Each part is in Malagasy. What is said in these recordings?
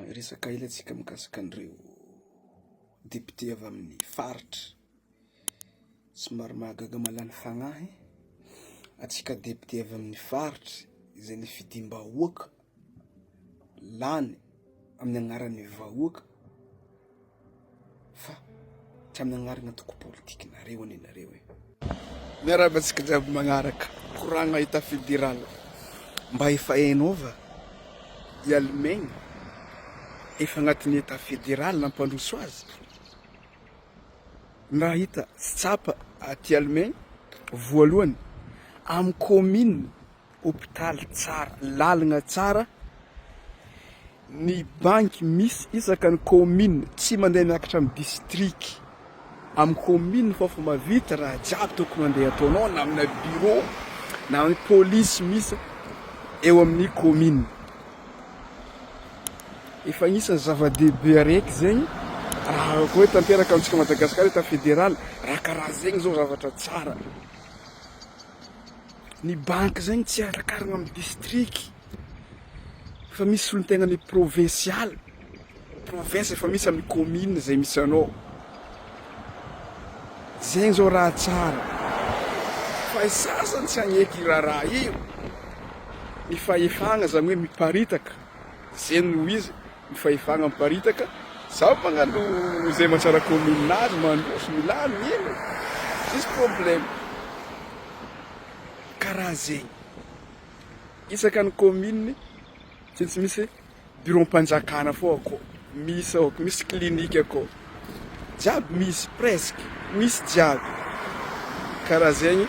Resaka ilatsika mikasika an'ireo député avy amin'ny faritra somary mahagaga mahalany fagnahy. Atsika député avy amin'ny faritra izay ny fidim-bahoaka lany amin'ny agnaran'ny vahoaka fa tsy amin'ny agnarana toko politikinareo anareo e. Miarahaba antsika jiaby magnaraka koragna état fédéral mba efa hainao va i Allemagne efa agnatin'ny état fédéral nampandroso azy. Raha hita sy tsapa aty Allemagne voalohany amin'ny commune hôpitaly tsara, lalagna tsara, ny banky misy isaka ny commune tsy mandeha miakatra amin'ny district. Amin'ny commune fôfa mavita raha jiaby tokony mandeha ataonao na amina bureau na amin'ny police misy eo amin'ny commune. Efa anisany zava-dehibe araiky zegny raha koa tanteraka amintsika Madagasikara état fédéral raha karaha zegny zao zavatra tsara. Ny banky zegny tsy arakarana amin'ny district fa misy solon-tegnany provincial, province efa misy amin'ny commune zay misy anao. Zegny zao raha tsara fa i sasany tsy agneky raha io. Ny fahefagna zany hoe miparitaka zegny no izy, ny fahefagna miparitaka samy magnano zay mahatsara commune-nazy mandroso milany ino misy problème karaha zegny. Isaka ny commune tsy misy bureau-mpanjakana fô akao, misy clinique akao, jiaby misy presque misy jiaby. Karaha zegny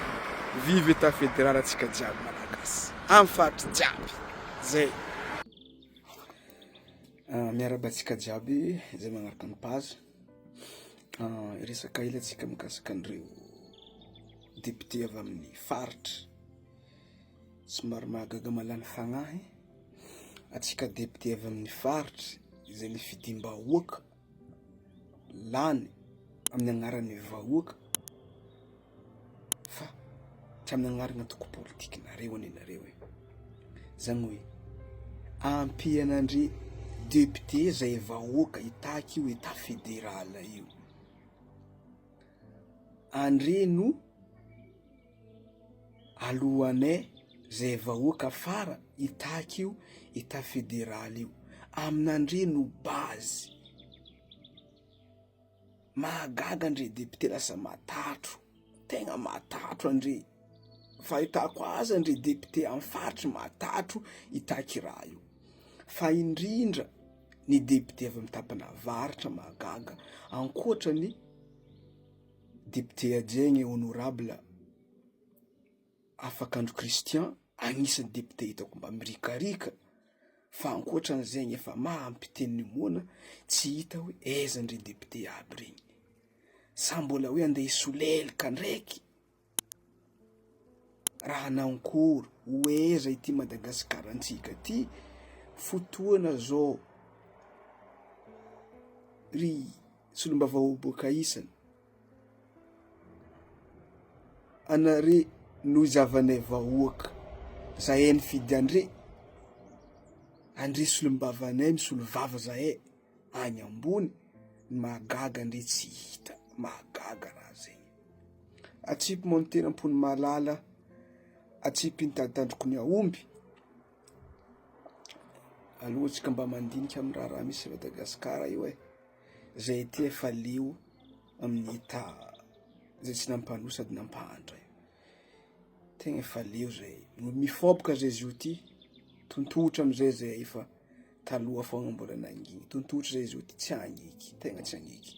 vive état fédéral atsika jiaby malagasy amin'ny faritra jiaby zay. Miarahaba antsika jiaby zay magnaraka ny page. Resaka ilatsika mikasika an'ireo député avy amin'ny faritra somary mahagaga mahalany fagnahy. Atsika député avy amin'ny faritra izay ny fidim-bahoaka lany amin'ny agnaran'ny vahoaka fa tsy amin'ny agnarana toko politikinareo anareo e. Zany hoe ampian'andre député zay vahoaka hitaky io état fédéral io. Andre no alohanay zay vahoaka afara hitaky io état fédéral io. Amin'andre no base. Mahagaga andre député lasa matatro, tegna matatro andre. Fahitako azy andre député amin'ny faritra matatro hitaky raha io. Fa indrindra ny député avy amin'ny tapana avaratra mahagaga ankoatrany député adjegny honorable Afakandro Christian, agnisan'ny député hitako mba mirikarika. Fa ankoatran'izegny efa mahampiteny mona tsy hita hoe aiza andre député aby regny. Sa mbola hoe andeha hisolelika ndraiky raha nankory ho aiza ity Madagasikara antsika ty fotoana zao. Ry solombavambahoaka isany anare no zavanay vahoaka zahay nifidy andre solombavanay misolo vava zahay any ambony mahagaga andre tsy hita. Mahagaga raha zegny. Atsipy moa ny tena ampony malala, atsipy ny taditandroko ny aomby. Aloha antsika mba mandinika amin'ny raha misy Madagasikara io e. Zay ty efa leo amin'ny état zay tsy nampanohy sady nampahantra io. Tegna efa leo zay. Mifoboka zay izy io ty. Tontotra amizay zay efa taloha fogna mbola nanginy. Tontotra zay izy io ty tsy agniky, tegna tsy agniky.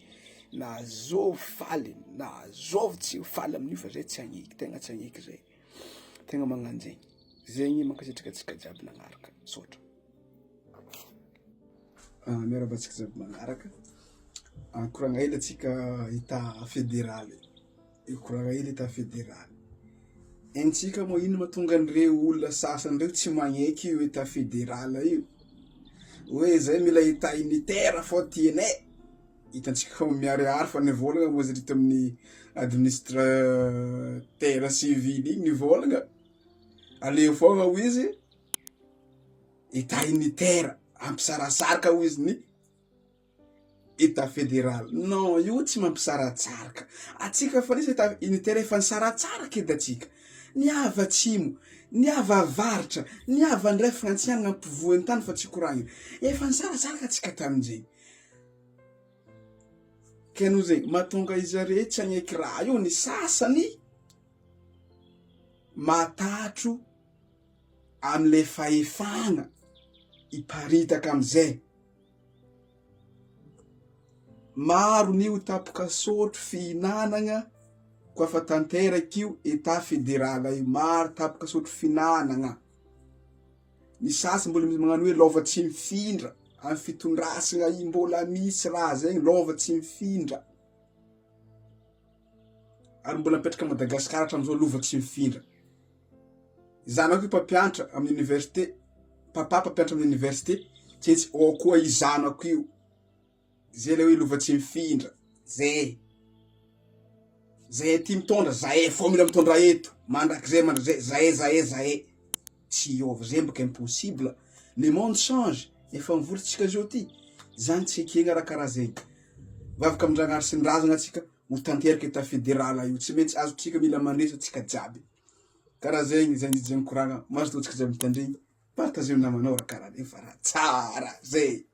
Na zovy faly, na zovy tsy faly amin'io fa zay tsy agniky, tegna tsy agniky zay. Tegna magnano zegny. Zegny mankasitraka atsika jiaby nagnaraka. Sotra. Miarahaba antsika jiaby magnaraka. Koragna hely atsika état fédéral. Koragna hely état fédéral. Haintsika moa ino mahatonga an'ireo olona sasany ireo tsy magneky io état fédéral io. Hoe zay mila état unitaire fô tianay. Hitantsika fa miariary fa nivolagna moa izy rito amin'ny administrateur civil igny nivolagna. Aleo foagna ho izy état unitaire ampisarasaraka hoy izy ny État fédéral. Non, io tsy mampisaratsaraka. Atsika fa nisy État unitaire efa nisaratsaraka edy atsika. Niava atsimo, niava avaratra, niava andray fantsianana ampivoan'ny tany fa tsy koragny. Efa nisaratsaraka atsika tamin'izay. Ke noho zay mahatonga izy rehetra tsy hagnaiky raha io, ny sasany matatro am'le fahefagna iparitaka am'izay. Maro nio tapoka sotro fihinanagna koa fa tanteraky io État fédéral io. Maro tapoka sotro fihinanagna. Ny sasy mbola misy magnano hoe lova tsy mifindra. Amin'ny fitondrasagna io mbola misy raha zegny, lova tsy mifindra. Ary mbola mipetraka Madagasikara hatramizao lova tsy mifindra. Zanako io mpampianatra amin'ny université, papa mpampianatra amin'ny université, tsetsy ao koa i zanako io. Zay le hoe lova tsy mifindra. Zay ty mitondra, zahay fô mila mitondra eto. Mandrakizay, zahay. Tsy iova, zay mbaka impossible. Le monde change. Efa mivorintsika zao ty. Zany tsy ekegna raha karaha zegny. Vavaka amin-dragnahary sy ny razana atsika ho tanteraky État fédéral io. Tsy maintsy azotsika mila mandresa atsika jiaby. Karaha zegny, zay ny koragna. Mazotoa tsika jiaby mitandregny. Partageo namanao raha karaha zegny fa raha tsara zay.